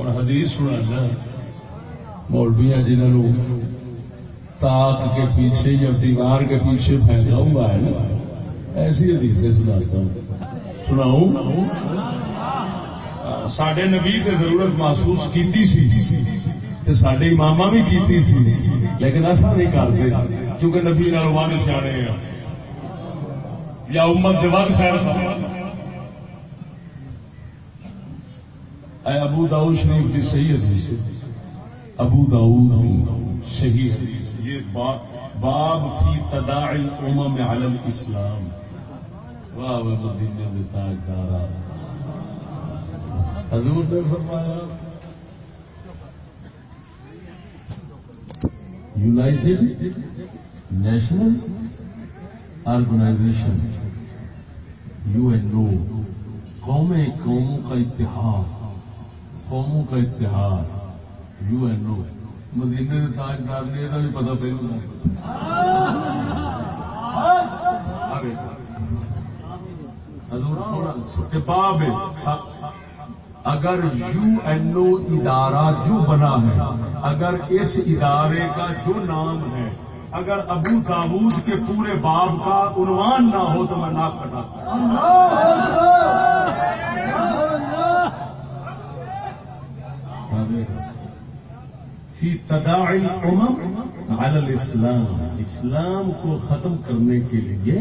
اور حدیث سنانا مولویاں جنہوں تاک کے پیچھے یا دیوار کے پیچھے پھیلا ہوا ہے نا، ایسی حدیثیں سناتا ہوں، سناؤں؟ ساڈے نبی کی ضرورت محسوس کیتی سی تے ساڈے اماماں بھی کیتی سی، لیکن ایسا نہیں کرتے کیونکہ نبی نال ون سیانے ہیں یا امت دے ود خیر اے ابو داؤد شریف کی صحیح حدیث، ابو داؤد صحیح حدیث، یہ باب فی تداعی الامم علی الاسلام. واہ واہ مدینے میں تاجدار حضور نے فرمایا یونائٹڈ نیشنل آرگنائزیشن UNO، قوموں کا اتحاد، قوموں کا اتحاد UNO. مدینے کے تاجدار نے یہ بھی پتا پہلو باب اگر UNO ادارہ جو بنا ہے، اگر اس ادارے کا جو نام ہے، اگر ابو داؤد کے پورے باب کا عنوان نہ ہو تو میں ناک کٹاتا. فی تداعی الامم علی الاسلام، اسلام کو ختم کرنے کے لیے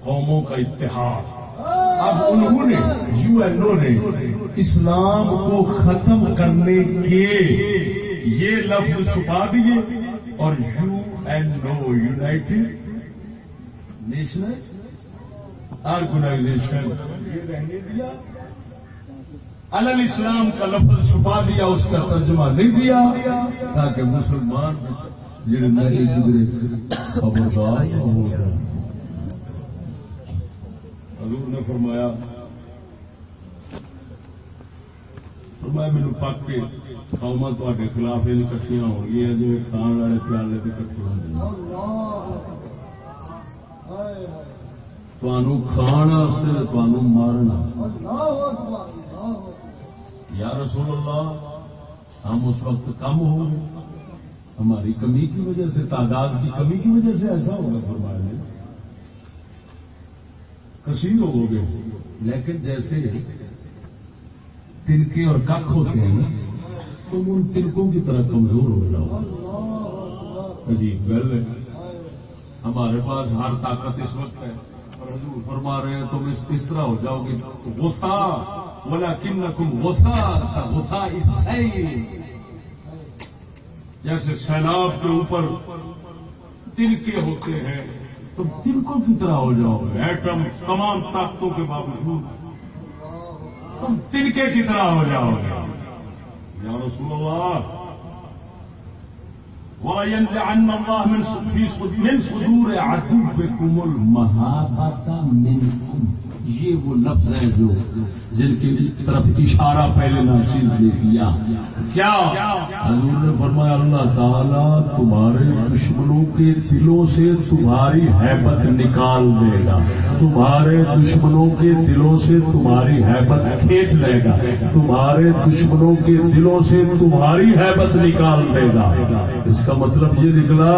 قوموں کا اتحاد. اب انہوں نے UNO نے اسلام کو ختم کرنے کے یہ لفظ چھپا دیے اور UNO یونائٹڈ نیشنل آرگنائزیشن یہ رہنے دیا. الاسلام کا لفظ چھپا دیا، اس کا ترجمہ نہیں دیا تاکہ مسلمان جڑے میرے جگرے خبردار ہو جائیں. حضور نے فرمایا مینو پک کے قوما تے خلاف یہ کٹیاں ہو گئی جی کھان والے پیالے بھی کٹے ہو گئے، کھان مارنا. یا رسول اللہ ہم اس وقت کم ہو گئے، ہماری کمی کی وجہ سے، تعداد کی کمی کی وجہ سے ایسا ہوگا. فرمایا نے کثیر ہو گئے، لیکن جیسے تنکے اور کک ہوتے ہیں تم ان تنکوں کی طرح کمزور ہو جاؤ. عجیب گل ہے، ہمارے پاس ہر طاقت اس وقت ہے اور حضور فرما رہے ہیں تم اس طرح ہو جاؤ گے غصہ ولکنکم غصہ السیل، جیسے سیلاب کے اوپر تنکے ہوتے ہیں تم تنکوں کی طرح ہو جاؤ گے. ایٹم تمام طاقتوں کے باوجود تم تنکے کی طرح ہو جاؤ گے. یا رسول اللہ وَيَنزِعَنَّ اللَّهُ مِنْ صُدُورِ عَدُوِّكُمُ الْمَهَابَةَ مِنْكُمْ، یہ وہ لفظ ہیں جو جن کی طرف اشارہ پہلے ناچیز نے کیا. کیا حضور نے فرمایا اللہ تعالیٰ تمہارے دشمنوں کے دلوں سے تمہاری ہیبت نکال دے گا، تمہارے دشمنوں کے دلوں سے تمہاری ہیبت کھینچ لے گا، تمہارے دشمنوں کے دلوں سے تمہاری ہیبت نکال دے گا. اس کا مطلب یہ نکلا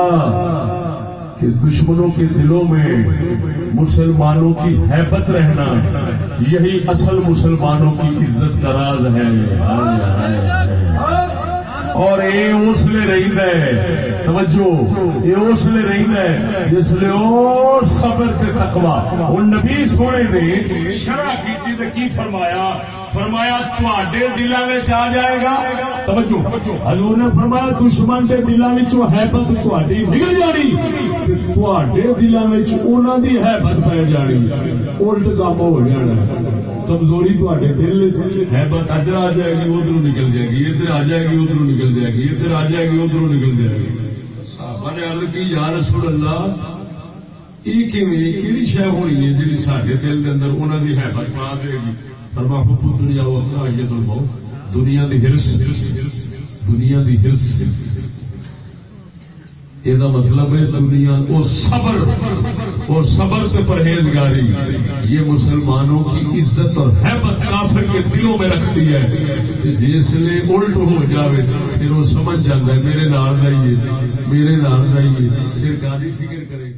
کہ دشمنوں کے دلوں میں مسلمانوں کی ہیبت رہنا یہی اصل مسلمانوں کی عزت کا راز ہے. اور یہ اس لیے رہی ہے، توجہ، یہ اس لیے رہی ہے جس لیے اور صبر سے تقوی. اور نبی سونے نے شرح کی فرمایا تھوڑے دلوں میں آ جائے گا. توجہ، حضور نے فرمایا دشمن کے دلوں میں ہیبت تھوڑی نکل جانی، تھوڑے دلوں میں انہوں کی ہیبت پی جانی، الٹ کام ہو جانا. کمزوری تھوڑے دل ہیبت ادھر آ جائے گی ادھر نکل جائے گی، ادھر آ جائے گی ادھر نکل جائے گی، ادھر آ جائے گی ادھر نکل جائے گی. صحابہ نے عرض کی یا رسول اللہ یہ کہڑی شے ہونی ہے جی سارے دل کے اندر انہوں کی ہیبت پا دے گی. فرمایا حب دنیا وکراہیت الموت، دنیا دی ہرس، دنیا دی ہرس. یہ مطلب ہے دنیا وہ صبر، اور صبر سے پرہیزگاری یہ مسلمانوں کی عزت اور ہیبت کافر کے دلوں میں رکھتی ہے کہ جس لیے الٹ ہو جاوے پھر وہ سمجھ جاتا ہے میرے نال رہیے پھر گالی فکر کرے